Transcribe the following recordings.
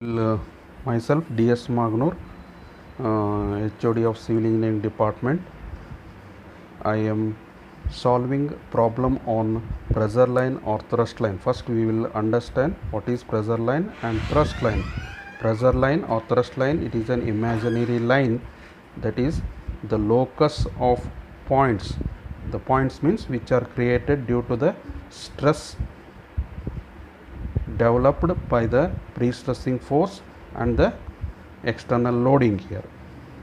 Myself DS Magnur, HOD of Civil Engineering Department. I am solving problem on pressure line or thrust line. First we will understand what is pressure line and thrust line. Pressure line or thrust line, it is an imaginary line, that is the locus of points. The points means which are created due to the stress developed by the pre-stressing force and the external loading. Here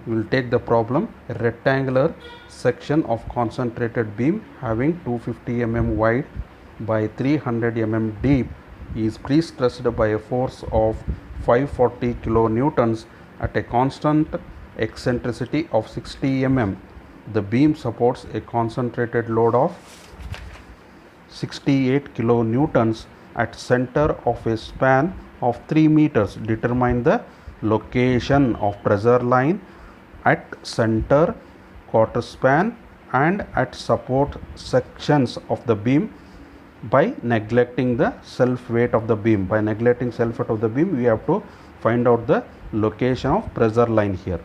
we will take the problem: a rectangular section of concentrated beam having 250 mm wide by 300 mm deep is pre-stressed by a force of 540 kilonewtons at a constant eccentricity of 60 mm. The beam supports a concentrated load of 68 kilonewtons at center of a span of 3 meters. Determine the location of pressure line at center, quarter span and at support sections of the beam by neglecting the self weight of the beam. By neglecting self weight of the beam, we have to find out the location of pressure line here.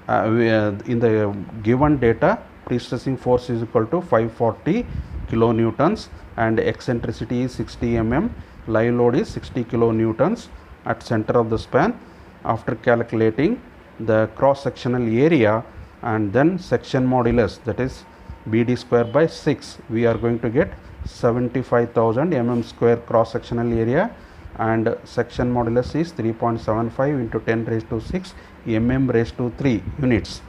In the given data, pre-stressing force is equal to 540 kilonewtons and eccentricity is 60 mm, live load is 60 kilonewtons at center of the span. After calculating the cross sectional area and then section modulus, that is BD square by 6, we are going to get 75,000 mm square cross sectional area, and section modulus is 3.75 into 10 raised to 6 mm raised to 3 units.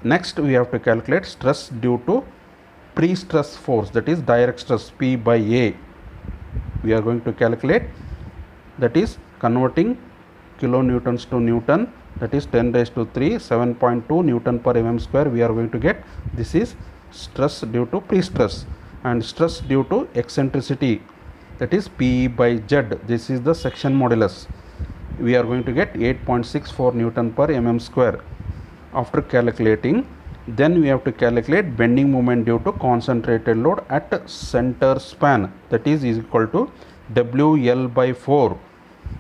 Next we have to calculate stress due to pre-stress force, that is direct stress P by A. We are going to calculate, that is converting kilonewtons to Newton, that is 10 raised to 3, 7.2 Newton per mm square we are going to get. This is stress due to pre-stress. And stress due to eccentricity, that is P by Z, this is the section modulus, we are going to get 8.64 Newton per mm square. After calculating, then we have to calculate bending moment due to concentrated load at center span, that is equal to WL by 4.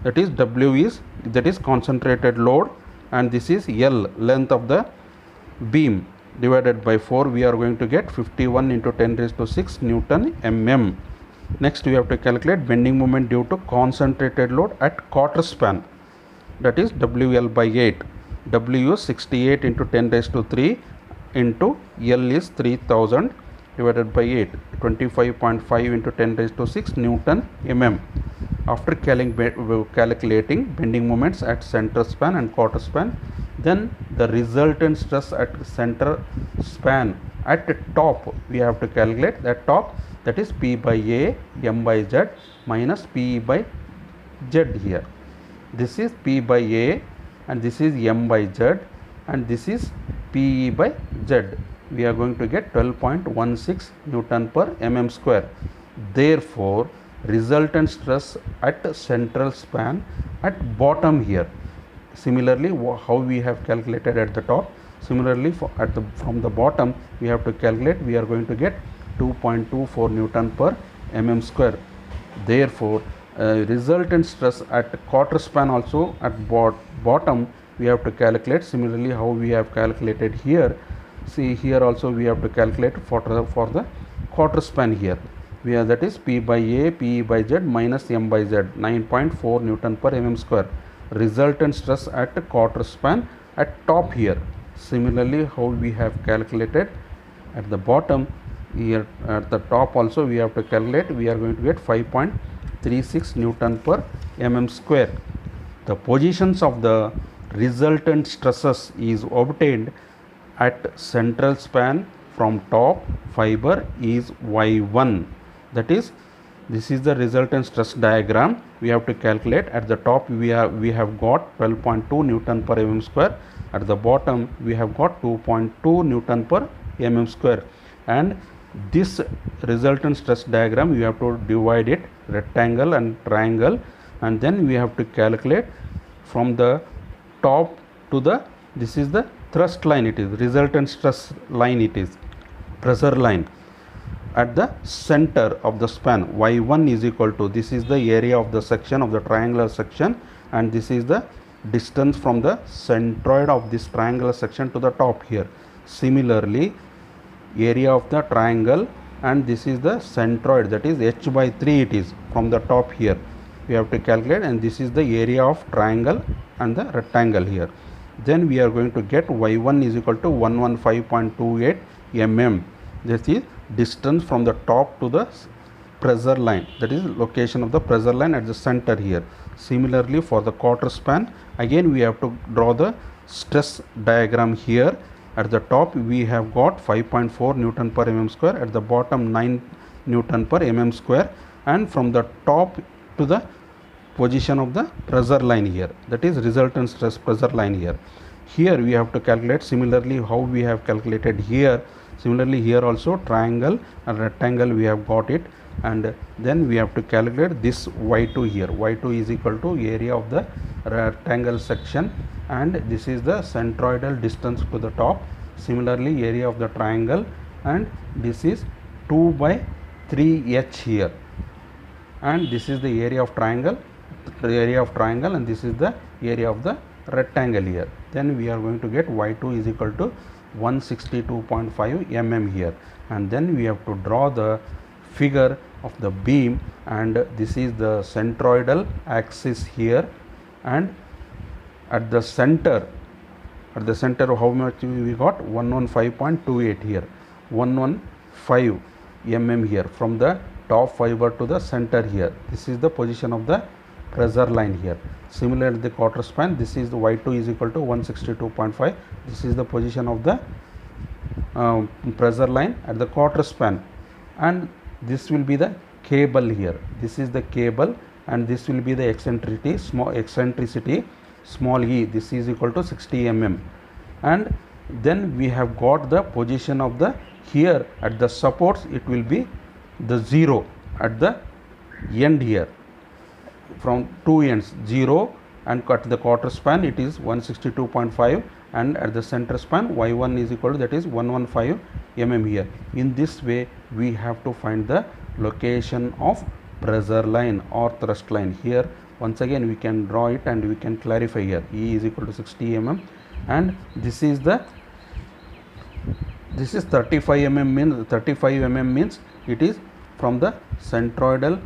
That is W is, that is concentrated load, and this is L, length of the beam, divided by 4. We are going to get 51 into 10 raised to 6 Newton mm. Next we have to calculate bending moment due to concentrated load at quarter span, that is WL by 8. W is 68 into 10 raised to 3 into L is 3000 divided by 8, 25.5 into 10 raised to 6 Newton mm. After calculating bending moments at center span and quarter span, then the resultant stress at center span at top we have to calculate that top, that is P by A M by Z minus P by Z here. This is P by A and this is M by Z and this is P by Z. We are going to get 12.16 Newton per mm square. Therefore, resultant stress at central span at bottom here. Similarly, how we have calculated at the top, similarly from the bottom we have to calculate. We are going to get 2.24 Newton per mm square. Therefore, resultant stress at quarter span also at bottom we have to calculate. Similarly, how we have calculated here, see here also we have to calculate for the quarter span here. We are, that is P by A, P by Z minus M by Z, 9.4 Newton per mm square. Resultant stress at quarter span at top here. Similarly, how we have calculated at the bottom here, at the top also we have to calculate. We are going to get 5.36 Newton per mm square. The positions of the resultant stresses is obtained at central span from top fiber is Y1. That is, this is the resultant stress diagram. We have to calculate. At the top we have got 12.2 Newton per mm square. At the bottom we have got 2.2 Newton per mm square. And this resultant stress diagram we have to divide it rectangle and triangle, and then we have to calculate from the top to the, this is the thrust line, it is resultant stress line, it is pressure line at the center of the span. Y1 is equal to, this is the area of the section of the triangular section, and this is the distance from the centroid of this triangular section to the top here. Similarly, area of the triangle, and this is the centroid, that is h by 3 it is from the top here we have to calculate, and this is the area of triangle and the rectangle here. Then we are going to get y1 is equal to 115.28 mm. This is distance from the top to the pressure line, that is location of the pressure line at the center here. Similarly, for the quarter span, again we have to draw the stress diagram here. At the top we have got 5.4 Newton per mm square, at the bottom 9 Newton per mm square, and from the top to the position of the pressure line here, that is resultant stress pressure line here. Here we have to calculate similarly how we have calculated here. Similarly, here also triangle and rectangle we have got it, and then we have to calculate this y2 here. y2 is equal to area of the rectangle section, and this is the centroidal distance to the top. Similarly, area of the triangle, and this is 2 by 3h here, and this is the area of triangle, and this is the area of the rectangle here. Then we are going to get y2 is equal to 162.5 mm here, and then we have to draw the figure of the beam, and this is the centroidal axis here, and at the center how much we got? 115.28 here, 115 mm here from the top fiber to the center here. This is the position of the pressure line here. Similarly, the quarter span, this is the y2 is equal to 162.5. This is the position of the pressure line at the quarter span, and this will be the cable here. This is the cable, and this will be the eccentricity, small e. This is equal to 60 mm, and then we have got the position of the here at the supports. It will be the 0 at the end here, from two ends 0, and cut the quarter span it is 162.5, and at the center span y1 is equal to, that is 115 mm here. In this way we have to find the location of pressure line or thrust line here. Once again we can draw it and we can clarify here. E is equal to 60 mm, and this is 35 mm means it is from the centroidal,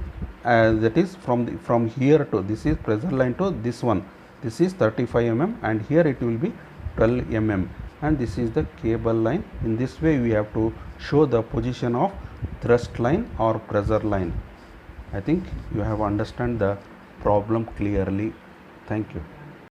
that is from here to, this is pressure line to this one, this is 35 mm, and here it will be 12 mm, and this is the cable line. In this way we have to show the position of thrust line or pressure line. I think you have understand the problem clearly. Thank you.